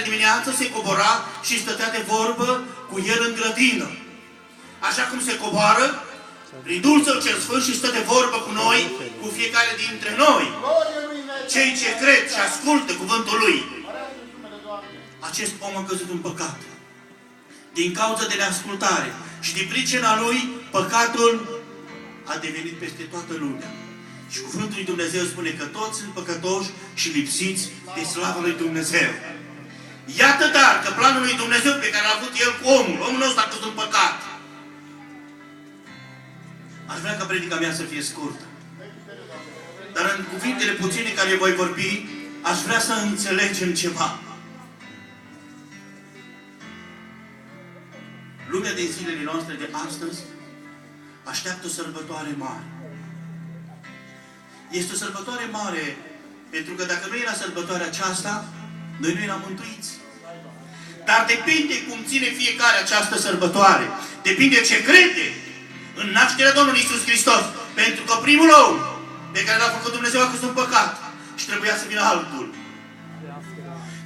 dimineață se cobora și stătea de vorbă cu el în grădină. Așa cum se coboară prin Duhul Său cel Sfânt și stă de vorbă cu noi, cu fiecare dintre noi. Cei ce cred și ascultă cuvântul Lui. Acest om a căzut în păcat. Din cauza de neascultare și din pricina lui, păcatul a devenit peste toată lumea. Și cuvântul lui Dumnezeu spune că toți sunt păcătoși și lipsiți de slava lui Dumnezeu. Iată dar că planul lui Dumnezeu pe care l-a avut El cu omul ăsta a căzut în păcat. Aș vrea ca predica mea să fie scurtă. Dar în cuvintele puține care voi vorbi, aș vrea să înțelegem ceva. Lumea din zilele noastre de astăzi așteaptă o sărbătoare mare. Este o sărbătoare mare pentru că dacă nu era sărbătoarea aceasta, noi nu eram mântuiți. Dar depinde cum ține fiecare această sărbătoare. Depinde ce crede în nașterea Domnului Iisus Hristos. Pentru că primul om pe care l-a făcut Dumnezeu a căzut în păcat și trebuia să vină altul.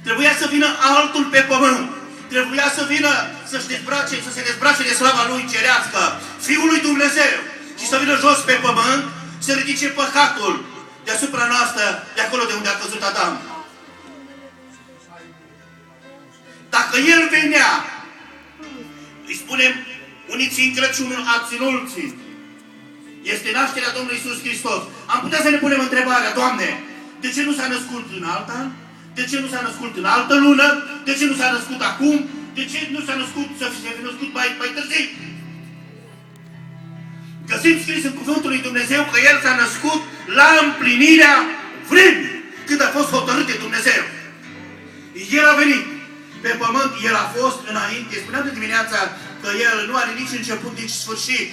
Trebuia să vină altul pe pământ. Trebuia să vină să se dezbrace de slava Lui cerească, Fiul lui Dumnezeu, și să vină jos pe pământ, să ridice păcatul deasupra noastră, de acolo de unde a căzut Adam. Dacă El venea, îi spunem, unii țin Crăciunul, alții nu-l țin. Este nașterea Domnului Iisus Hristos. Am putea să ne punem întrebarea, Doamne, de ce nu s-a născut în alt an? De ce nu s-a născut în altă lună? De ce nu s-a născut acum? De ce nu s-a născut să fie născut mai târziu? Găsim scris în cuvântul lui Dumnezeu că El s-a născut la împlinirea vremii, când a fost hotărât de Dumnezeu. El a venit pe pământ, El a fost înainte. Spuneam de dimineața că El nu are nici început, nici sfârșit.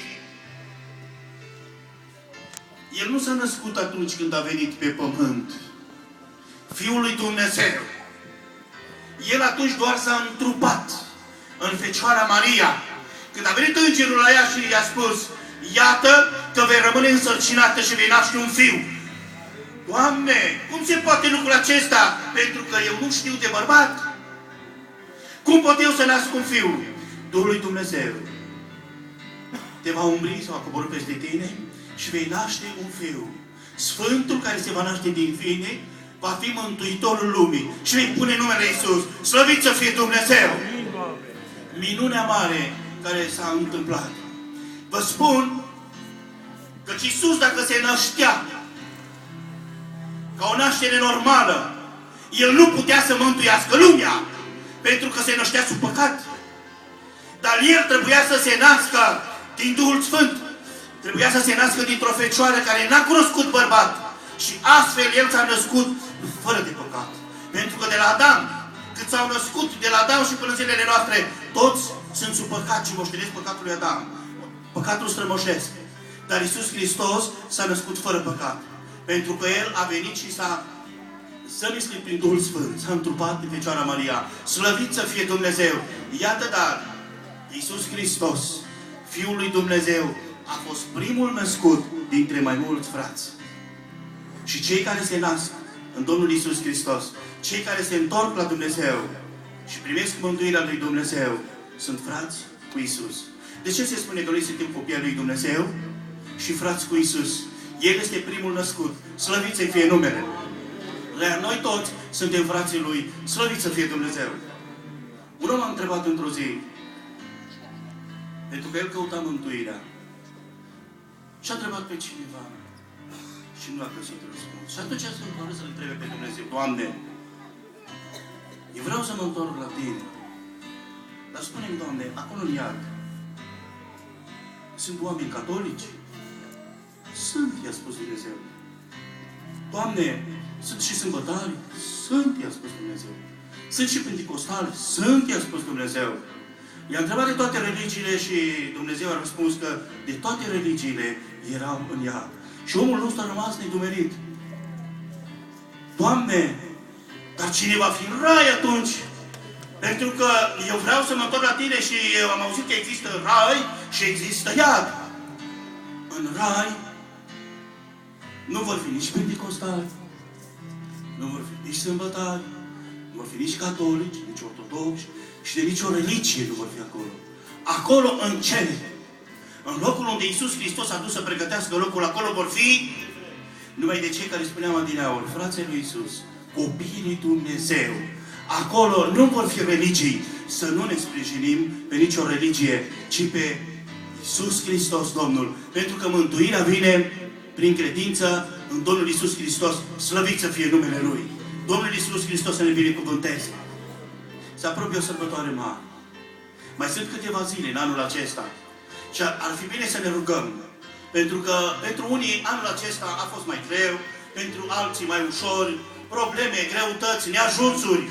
El nu s-a născut atunci când a venit pe pământ. Fiul lui Dumnezeu. El atunci doar s-a întrupat în Fecioara Maria. Când a venit îngerul la ea și i-a spus, iată că vei rămâne însărcinată și vei naște un fiu. Doamne, cum se poate lucrul acesta? Pentru că eu nu știu de bărbat. Cum pot eu să nasc un fiu? Duhul lui Dumnezeu te va umbri sau va coborî peste tine și vei naște un fiu. Sfântul care se va naște din tine va fi Mântuitorul lumii și vei pune numele Iisus. Slăvit să fie Dumnezeu! Minunea mare care s-a întâmplat. Vă spun că Iisus, dacă se năștea ca o naștere normală, El nu putea să mântuiască lumea, pentru că se năștea sub păcat. Dar El trebuia să se nască din Duhul Sfânt. Trebuia să se nască dintr-o fecioară care n-a cunoscut bărbat. Și astfel El s-a născut fără de păcat. Pentru că de la Adam, cât s-au născut de la Adam și până în zilele noastre, toți sunt sub păcat și moștenesc păcatul lui Adam. Păcatul strămoșesc. Dar Iisus Hristos s-a născut fără păcat. Pentru că El a venit și s-a zămislit prin Duhul Sfânt. S-a întrupat din Fecioara Maria. Slăvit să fie Dumnezeu! Iată dar, Iisus Hristos, Fiul lui Dumnezeu, a fost primul născut dintre mai mulți frați. Și cei care se nasc în Domnul Iisus Hristos, cei care se întorc la Dumnezeu și primesc mântuirea lui Dumnezeu, sunt frați cu Iisus. De ce se spune că noi suntem copii al lui Dumnezeu și frați cu Iisus? El este primul născut. Slăvit să fie numele. Iar noi toți suntem frații Lui. Slăvit să fie Dumnezeu. Un om a întrebat într-o zi, pentru că el căuta mântuirea, și a întrebat pe cineva și nu a găsit răspuns. Și atunci a hotărât să-L întrebe pe Dumnezeu, Doamne, eu vreau să mă întorc la Tine. Dar spune-mi, Doamne, acolo în iad, sunt oameni catolici? Sunt, i-a spus Dumnezeu. Doamne, sunt și sâmbătari? Sunt, i-a spus Dumnezeu. Sunt și penticostali? Sunt, i-a spus Dumnezeu. I-a întrebat de toate religiile și Dumnezeu a răspuns că de toate religiile erau în iad. Și omul nostru a rămas nedumerit. Doamne, dar cine va fi în rai atunci? Pentru că eu vreau să mă întorc la Tine și eu am auzit că există rai și există iad. În rai nu vor fi nici penticostali, nu vor fi nici sâmbătari, vor fi nici catolici, nici ortodoxi și de nicio religie nu vor fi acolo. Acolo în cer, în locul unde Iisus Hristos a dus să pregătească locul, acolo vor fi numai de cei care spuneam adineauri, frații lui Iisus, copiii lui Dumnezeu. Acolo nu vor fi religii, să nu ne sprijinim pe nicio religie, ci pe Iisus Hristos, Domnul. Pentru că mântuirea vine prin credință în Domnul Iisus Hristos, slăvit să fie numele Lui. Domnul Iisus Hristos să ne binecuvânteze. Se apropie o sărbătoare mare. Mai sunt câteva zile în anul acesta. Și ar fi bine să ne rugăm. Pentru că pentru unii anul acesta a fost mai greu, pentru alții mai ușor, probleme, greutăți, neajunsuri.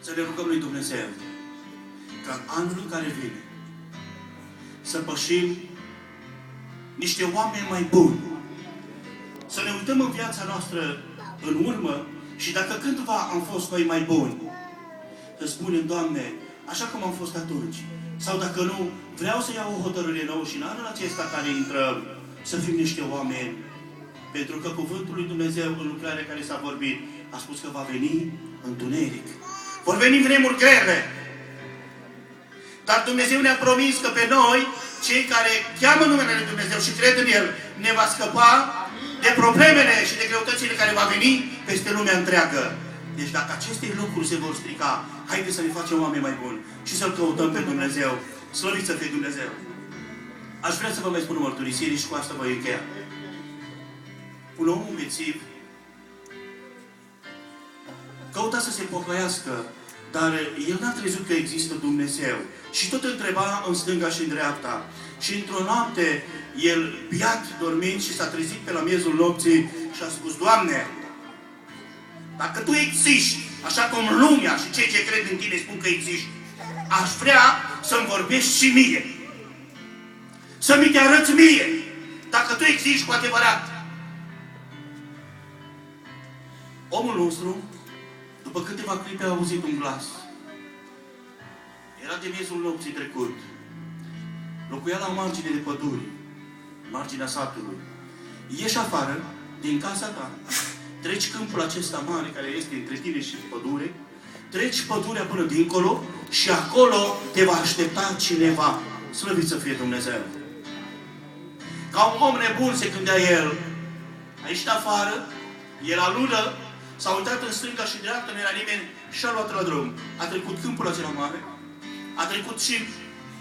Să ne rugăm lui Dumnezeu ca anul în care vine să pășim niște oameni mai buni. Să ne uităm în viața noastră în urmă și dacă cândva am fost noi mai buni, să spunem, Doamne, așa cum am fost atunci. Sau dacă nu, vreau să iau o hotărâre nouă și în anul acesta care intrăm, să fim niște oameni. Pentru că cuvântul lui Dumnezeu, în lucrarea care s-a vorbit, a spus că va veni întuneric. Vor veni vremuri grele. Dar Dumnezeu ne-a promis că pe noi, cei care cheamă numele lui Dumnezeu și cred în El, ne va scăpa de problemele și de greutățile care va veni peste lumea întreagă. Deci dacă aceste lucruri se vor strica, haideți să ne facem oameni mai buni și să-L căutăm pe Dumnezeu. Slăvit să fie Dumnezeu! Aș vrea să vă mai spun o mărturisire și cu asta voi încheia. Un om umițiv căuta să se pocăiască, dar el n-a crezut că există Dumnezeu. Și tot întreba în stânga și în dreapta. Și într-o noapte, el, biat, dormind, și s-a trezit pe la miezul nopții și a spus, Doamne, dacă Tu existi, așa cum lumea și cei ce cred în Tine spun că existi, aș vrea să-mi vorbești și mie. Să mi te arăți mie, dacă Tu existi cu adevărat. Omul nostru, după câteva clipe, a auzit un glas. Era de miezul nopții trecut. Locuia la o margine de pădure, marginea satului. Ieși afară, din casa ta, treci câmpul acesta mare care este între tine și pădure, treci pădurea până dincolo și acolo te va aștepta cineva. Slăvit să fie Dumnezeu! Ca un om nebun se gândea el. A ieșit afară, era lună, s-a uitat în stânga și dreapta, nu era nimeni și a luat la drum. A trecut câmpul acela mare, a trecut și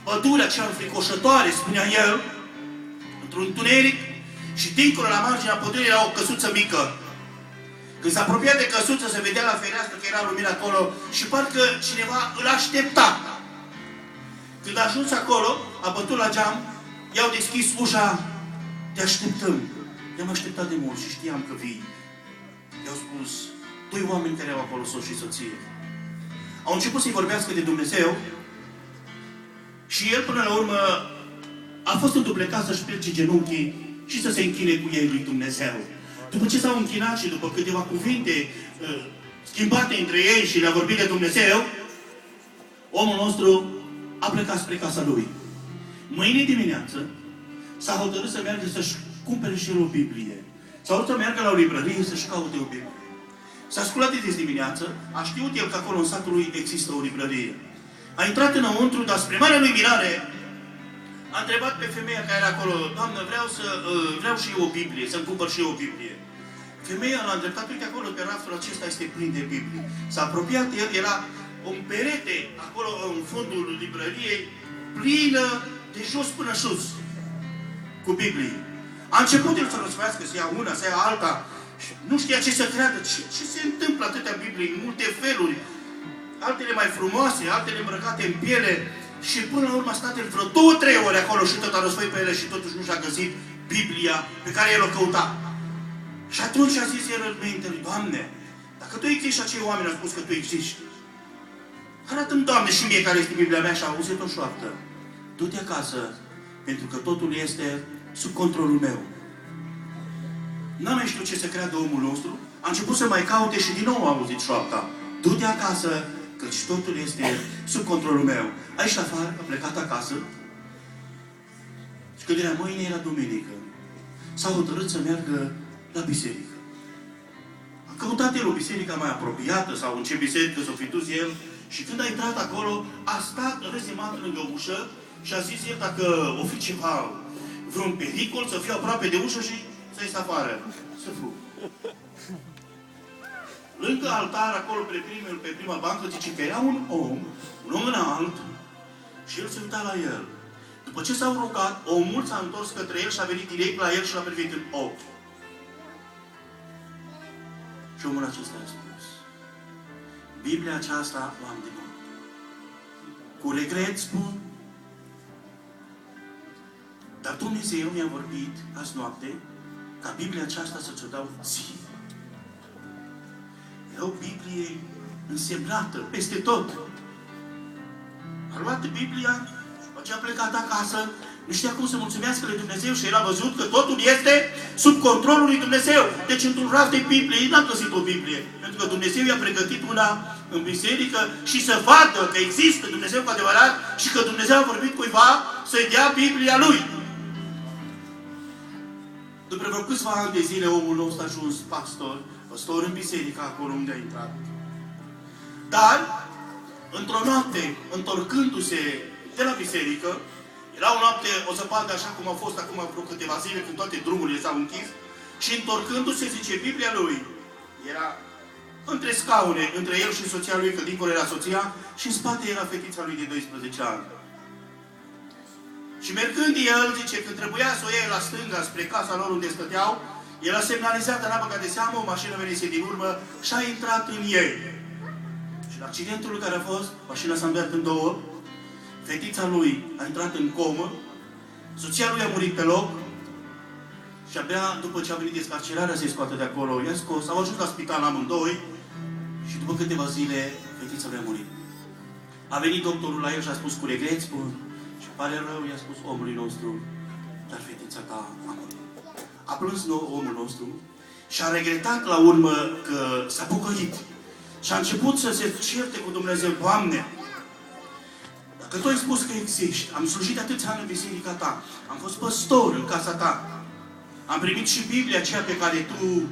pădurea cea înfricoșătoare, spunea el, într-un întuneric, și dincolo la marginea pădurii era o căsuță mică. Când s-a apropiat de căsuță, se vedea la fereastră că era lumină acolo și parcă cineva îl aștepta. Când a ajuns acolo, a bătut la geam, i-au deschis ușa, te așteptăm. I-am așteptat de mult și știam că vii. I-au spus, doi oameni care au acolo, soț și soție. Au început să-i vorbească de Dumnezeu și el, până la urmă, a fost înduplecat să-și plece genunchii și să se închine cu ei lui Dumnezeu. După ce s-au închinat și după câteva cuvinte schimbate între ei și le-a vorbit de Dumnezeu, omul nostru a plecat spre casa lui. Mâine dimineață s-a hotărât să meargă să-și cumpere și el o Biblie. S-a hotărât să meargă la o librărie să-și caute o Biblie. S-a sculat de dimineață, a știut el că acolo în satul lui există o librărie. A intrat înăuntru, dar spre marea lui mirare, a întrebat pe femeia care era acolo, Doamnă, vreau și eu o Biblie, să-mi cumpăr și eu o Biblie. Femeia l-a îndreptat, uite acolo, pe raftul acesta este plin de Biblie. S-a apropiat el, era un perete acolo în fundul librăriei, plină de jos până sus, cu Biblie. A început el să răsfoiască, să ia una, să ia alta, și nu știa ce să creadă. Ce se întâmplă atâtea Biblii, în multe feluri, altele mai frumoase, altele îmbrăcate în piele. Și până la urmă a stat el vreo 2-3 ore acolo și tot a răsfoit pe ele și totuși nu și-a găsit Biblia pe care el o căuta. Și atunci a zis el în minte lui, Doamne, dacă Tu existi și acei oameni au spus că Tu existi, arată-mi, Doamne, și mie care este Biblia mea. Și a auzit o șoaptă. Du-te acasă, pentru că totul este sub controlul meu. N-am mai știut ce să creadă omul nostru. A început să mai caute și din nou a auzit șoapta. Du-te acasă, căci totul este sub controlul meu. Aici afară, a plecat acasă. Și când era mâine, era duminică. S-a hotărât să meargă la biserică. A căutat el o biserică mai apropiată sau în ce biserică s-o fi dus el și când a intrat acolo, a stat rezemat lângă ușă și a zis el dacă o fi ceva, vreun pericol, să fiu aproape de ușă și să ies afară. Să fug. Lângă altar, acolo pe prima bancă, zice că era un om înalt, și el se uita la el. După ce s-au rugat, omul s-a întors către el și a venit direct la el și l-a privit în ochi. Și omul acesta a spus: Biblia aceasta o am de mult. Cu regret spun, dar Dumnezeu mi-a vorbit azi noapte ca Biblia aceasta să ți-o dau ție. Era o Biblie însemnată peste tot. A luat Biblia și după ce a plecat acasă, nu știa cum să mulțumească lui Dumnezeu și el a văzut că totul este sub controlul lui Dumnezeu. Deci într-un raft de Biblie, n-a găsit o Biblie. Pentru că Dumnezeu i-a pregătit una în biserică și să vadă că există Dumnezeu cu adevărat și că Dumnezeu a vorbit cuiva să-i dea Biblia lui. După vreo câțiva ani de zile, omul nostru a ajuns păstor în biserică, acolo unde a intrat. Dar, într-o noapte, întorcându-se de la biserică, era o noapte, o zăpadă așa cum a fost acum vreo câteva zile, când toate drumurile s-au închis, și întorcându-se, zice, Biblia lui era între scaune, între el și soția lui, că dincolo era soția, și în spate era fetița lui de 12 ani. Și mergând el, zice, când trebuia să o iei la stânga, spre casa lor unde stăteau, el a semnalizat, n-a băgat de seamă, o mașină venise din urmă și a intrat în ei. Și la accidentul care a fost, mașina s-a îndrept în două, fetița lui a intrat în comă, soția lui a murit pe loc și abia după ce a venit descarcerarea să-i scoată de acolo, i-a scos, au ajuns la spital amândoi și după câteva zile fetița lui a murit. A venit doctorul la el și a spus cu regret, spun, și pare rău, i-a spus omului nostru, dar fetița ta a murit. A plâns omul nostru și a regretat la urmă că s-a pocăit. Și a început să se certe cu Dumnezeu: Doamne, dacă Tu ai spus că existi, am slujit atâția ani în biserica Ta, am fost păstor în casa Ta, am primit și Biblia aceea pe care Tu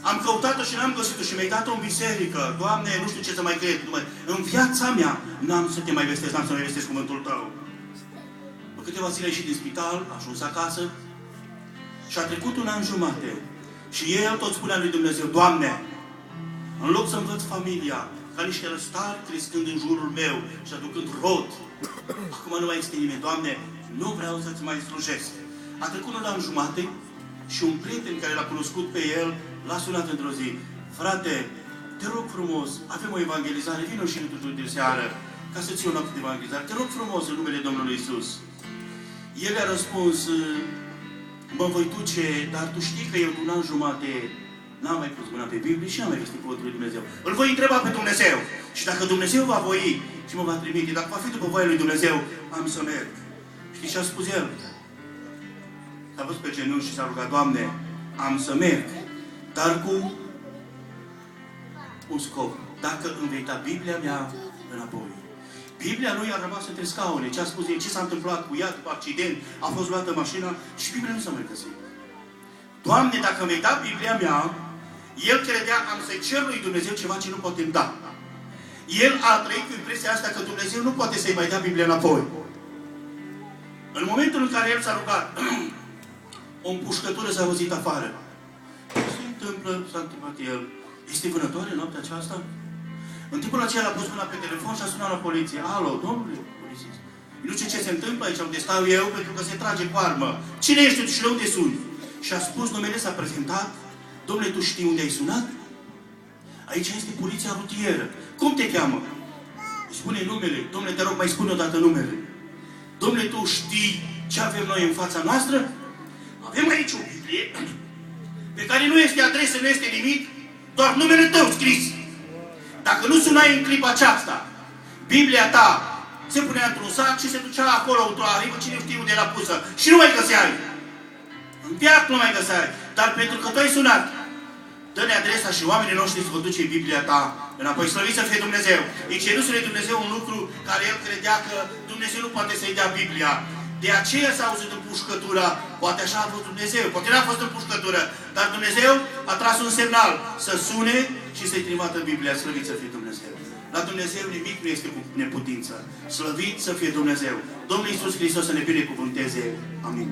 am căutat-o și n-am găsit-o și mi-ai dat-o în biserică. Doamne, nu știu ce să mai cred. În viața mea n-am să te mai vestesc, n-am să mai vestesc cuvântul Tău. După câteva zile a ieșit din spital, a ajuns acasă și a trecut un an jumate. Și el tot spunea lui Dumnezeu: Doamne, în loc să învăț familia, ca niște răstari crescând în jurul meu și aducând rod, acum nu mai este nimeni. Doamne, nu vreau să-ți mai slujesc. A trecut un an jumate și un prieten care l-a cunoscut pe el l-a sunat într-o zi: Frate, te rog frumos, avem o evangelizare, vină și tu de seară ca să ții o noapte de evangelizare. Te rog frumos în numele Domnului Iisus. El a răspuns: mă voi duce, dar tu știi că eu de un an jumate n-am mai pus mâna pe Biblie și n-am mai vestit cuvântul lui Dumnezeu. Îl voi întreba pe Dumnezeu. Și dacă Dumnezeu va voi și mă va trimite, dacă va fi după voia lui Dumnezeu, am să merg. Știi ce a spus el? S-a pus pe genunchi și s-a rugat: Doamne, am să merg, dar cu un scop. Dacă îmi vei da Biblia mea înapoi. Biblia lui a rămas între scaune. Ce a spus el? Ce s-a întâmplat cu ea după accident? A fost luată mașina și Biblia nu s-a mai găsit. Doamne, dacă îmi vei da Biblia mea, el credea, am să-i cer lui Dumnezeu ceva ce nu poate îmi da. El a trăit cu impresia asta că Dumnezeu nu poate să-i mai dea Biblia înapoi. În momentul în care el s-a rugat, o împușcătură s-a auzit afară. Ce se întâmplă? S-a întâmplat el. Este vânătoare noaptea aceasta? În timpul acela a pus mâna pe telefon și a sunat la poliție. Alo, domnule polițist, nu știu ce se întâmplă aici unde stau eu, pentru că se trage cu armă. Cine ești tu și de unde suni? Și a spus numele, s-a prezentat. Domnule, tu știi unde ai sunat? Aici este poliția rutieră. Cum te cheamă? Îi spune numele. Domnule, te rog, mai spune odată numele. Domnule, tu știi ce avem noi în fața noastră? Avem aici o Biblie pe care nu este adresă, nu este nimic, doar numele tău scris. Dacă nu sunai în clipa aceasta, Biblia ta se punea într-un sac și se ducea acolo într-o aripă, cine știe unde era pusă. Și nu mai găseai. În viață nu mai găseai. Dar pentru că tu ai sunat, dă-ne adresa și oamenii noștri îți vor duce Biblia ta înapoi. Slăvit să fie Dumnezeu. Îi ceruse lui Dumnezeu un lucru care el credea că Dumnezeu nu poate să-i dea Biblia. De aceea s-a auzit împușcătura. Poate așa a fost Dumnezeu. Poate n-a fost împușcătură. Dar Dumnezeu a tras un semnal să sune și să-i trimată în Biblia. Slăvit să fie Dumnezeu. La Dumnezeu nimic nu este cu neputință. Slăvit să fie Dumnezeu. Domnul Iisus Hristos să ne binecuvânteze. Amin.